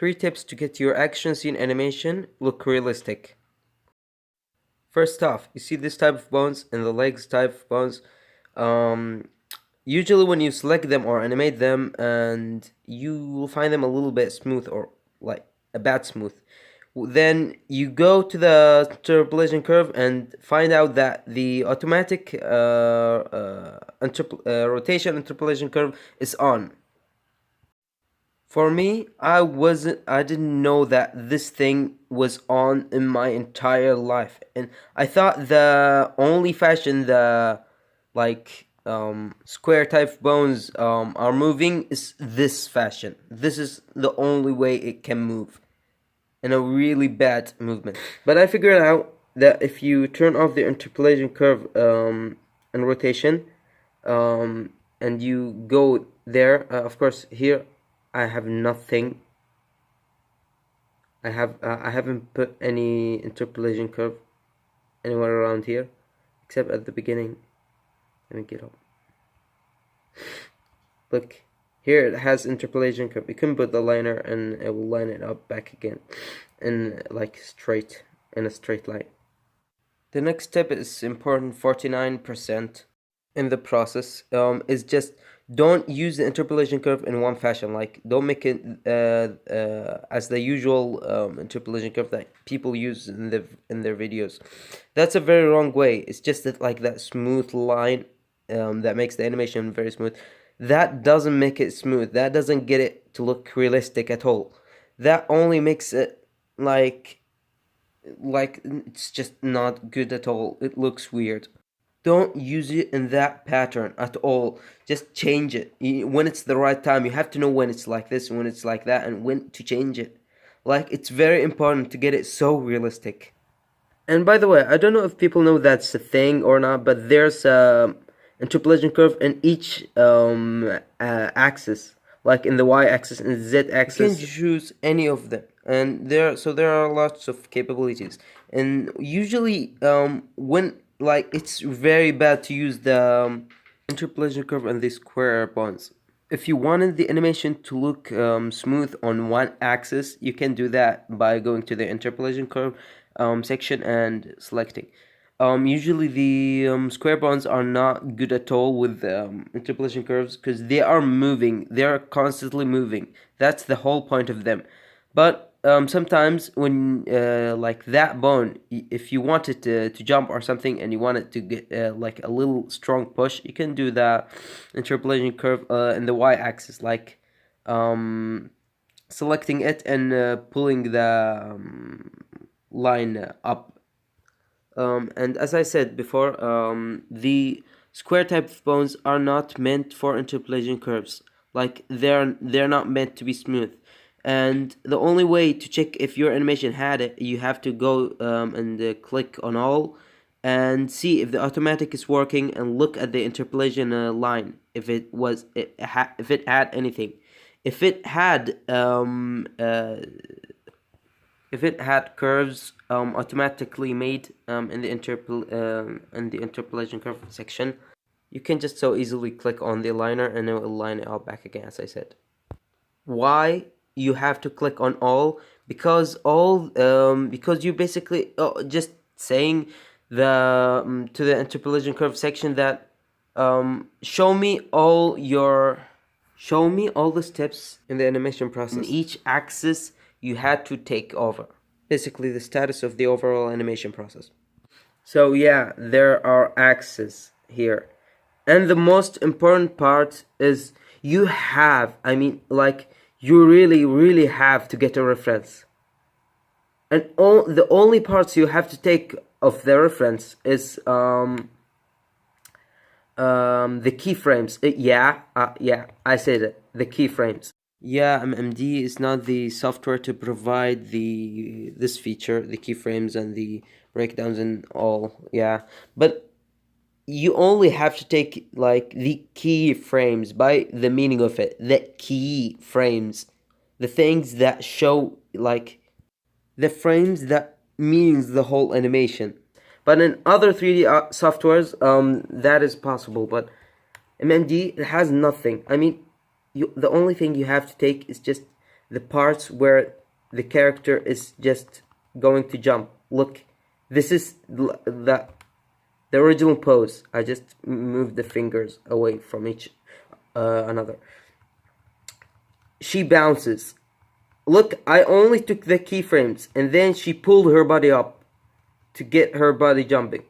3 tips to get your action scene animation look realistic. First off, you see this type of bones and the legs type of bones. Usually when you select them or animate them, and you will find them a little bit smooth or like a bad smooth. Then you go to the interpolation curve and find out that the automatic rotation interpolation curve is on. For me, I didn't know that this thing was on in my entire life. And I thought the only fashion the square type bones are moving is this fashion. This is the only way it can move. And a really bad movement. But I figured out that if you turn off the interpolation curve and rotation, and you go there, of course here I have nothing. I haven't put any interpolation curve anywhere around here, except at the beginning. Let me get up. Look, here it has interpolation curve. You can put the liner and it will line it up back again, in like straight, in a straight line. The next step is important, 49% in the process, is just don't use the interpolation curve in one fashion. Like, don't make it as the usual interpolation curve that people use in their videos. That's a very wrong way. It's just that, like, that smooth line that makes the animation very smooth. That doesn't make it smooth. That doesn't get it to look realistic at all. That only makes it like it's just not good at all. It looks weird. Don't use it in that pattern at all. Just change it when it's the right time. You have to know when it's like this, when it's like that, and when to change it. Like, it's very important to get it so realistic. And by the way, I don't know if people know that's a thing or not, but there's a interpolation curve in each axis, like in the y-axis and the z-axis. You can choose any of them, and there are lots of capabilities. And usually, when it's very bad to use the interpolation curve and the square bonds. If you wanted the animation to look smooth on one axis, you can do that by going to the interpolation curve section and selecting. Usually the square bonds are not good at all with interpolation curves because they are moving. They are constantly moving. That's the whole point of them. But sometimes when like that bone, if you want it to jump or something and you want it to get like a little strong push, you can do the interpolation curve in the y-axis, like selecting it and pulling the line up. And as I said before, the square type of bones are not meant for interpolation curves. Like, they're not meant to be smooth. And the only way to check if your animation had it, you have to go and click on all and see if the automatic is working, and look at the interpolation line if it had anything. If it had curves automatically made in the interpolation curve section, you can just so easily click on the liner and it will line it up back again, as I said. Why you have to click on all? Because you basically just saying the to the interpolation curve section that show me all the steps in the animation process. In each axis you had to take over, basically the status of the overall animation process. So yeah, there are axes here, and the most important part is you really have to get a reference. And the only parts you have to take of the reference is the keyframes. I said it, the keyframes. Yeah, MMD is not the software to provide this feature, the keyframes and the breakdowns and all. Yeah, but you only have to take like the keyframes by the meaning of it. The keyframes, the things that show, like the frames that means the whole animation. But in other 3D softwares, that is possible. But MMD, it has nothing. I mean, the only thing you have to take is just the parts where the character is just going to jump. Look, this is the original pose. I just moved the fingers away from each another. She bounces. Look, I only took the keyframes, and then she pulled her body up to get her body jumping.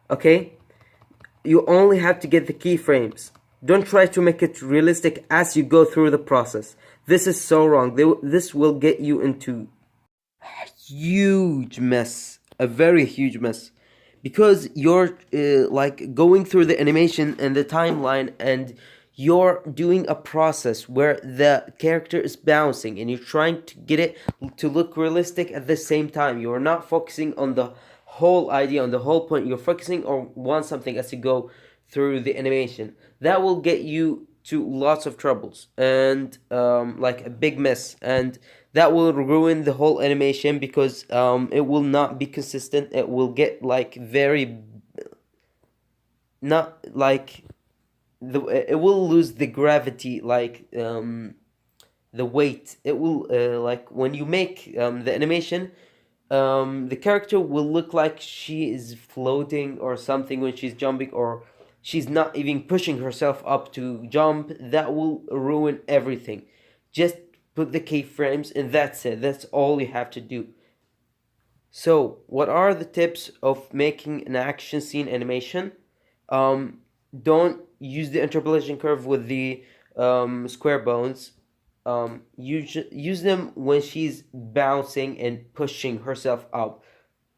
Okay? You only have to get the keyframes. Don't try to make it realistic as you go through the process. This is so wrong. This will get you into a huge mess. A very huge mess. Because you're like going through the animation and the timeline, and you're doing a process where the character is bouncing and you're trying to get it to look realistic at the same time. You're not focusing on the whole idea, on the whole point. You're focusing on one something as you go through the animation. That will get you to lots of troubles and like a big mess, and that will ruin the whole animation because it will not be consistent. It will get like very not like it will lose the gravity, like the weight. It will like when you make the animation, the character will look like she is floating or something when she's jumping, or she's not even pushing herself up to jump. That will ruin everything. Just put the keyframes and that's it. That's all you have to do. So, what are the tips of making an action scene animation? Don't use the interpolation curve with the square bones. Use them when she's bouncing and pushing herself up.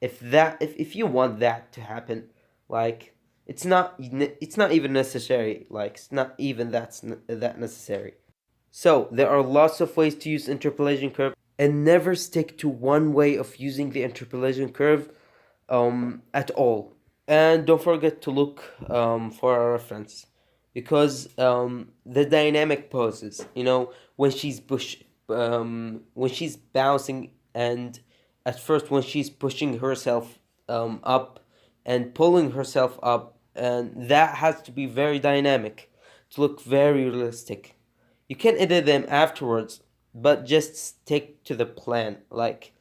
If you want that to happen, like it's not even necessary. Like it's not even that necessary. So there are lots of ways to use interpolation curve, and never stick to one way of using the interpolation curve at all. And don't forget to look for a reference, because the dynamic poses, when she's when she's bouncing, and at first when she's pushing herself up and pulling herself up, and that has to be very dynamic to look very realistic. You can edit them afterwards, but just stick to the plan. Like,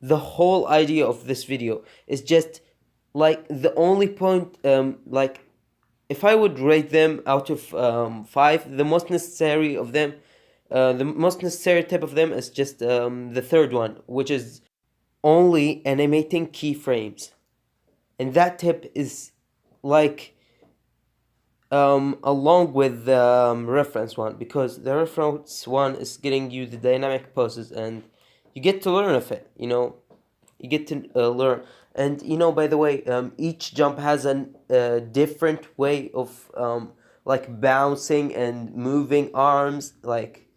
the whole idea of this video is just like the only point, like if I would rate them out of 5, the most necessary of them, the most necessary tip of them is just the third one, which is only animating keyframes. And that tip is like along with the reference one, because the reference one is getting you the dynamic poses, and you get to learn of it. You get to learn. And by the way, each jump has a different way of like bouncing and moving arms, like,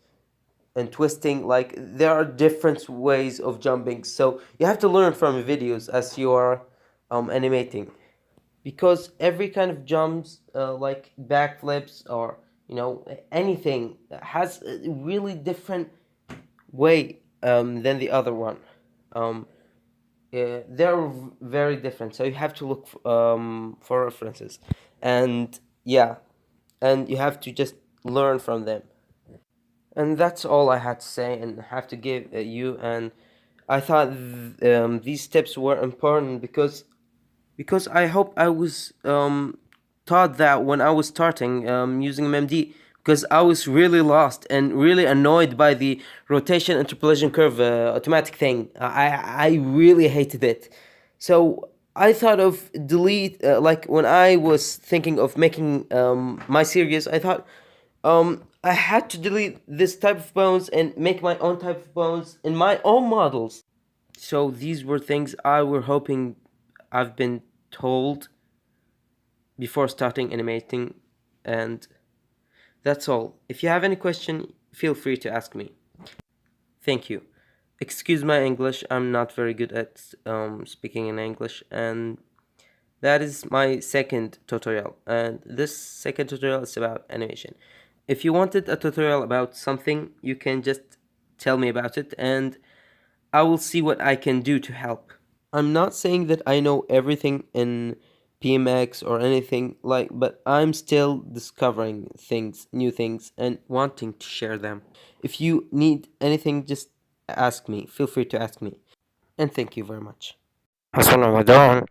and twisting. Like, there are different ways of jumping, so you have to learn from videos as you are animating, because every kind of jumps, like backflips or anything, has a really different way than the other one. They're very different, so you have to look for references, and yeah, and you have to just learn from them. And that's all I had to say and have to give you. And I thought these tips were important because I hope I was taught that when I was starting using MMD, because I was really lost and really annoyed by the rotation interpolation curve automatic thing. I really hated it. So I thought of delete, like when I was thinking of making my series, I thought I had to delete this type of bones and make my own type of bones in my own models. So these were things I were hoping I've been told before starting animating, and that's all. If you have any question, feel free to ask me. Thank you. Excuse my English, I'm not very good at speaking in English, and that is my second tutorial, and this second tutorial is about animation. If you wanted a tutorial about something, you can just tell me about it, and I will see what I can do to help. I'm not saying that I know everything in BMX or anything like, but I'm still discovering things, new things, and wanting to share them. If you need anything, just ask me. Feel free to ask me. And thank you very much. حسن رمضان.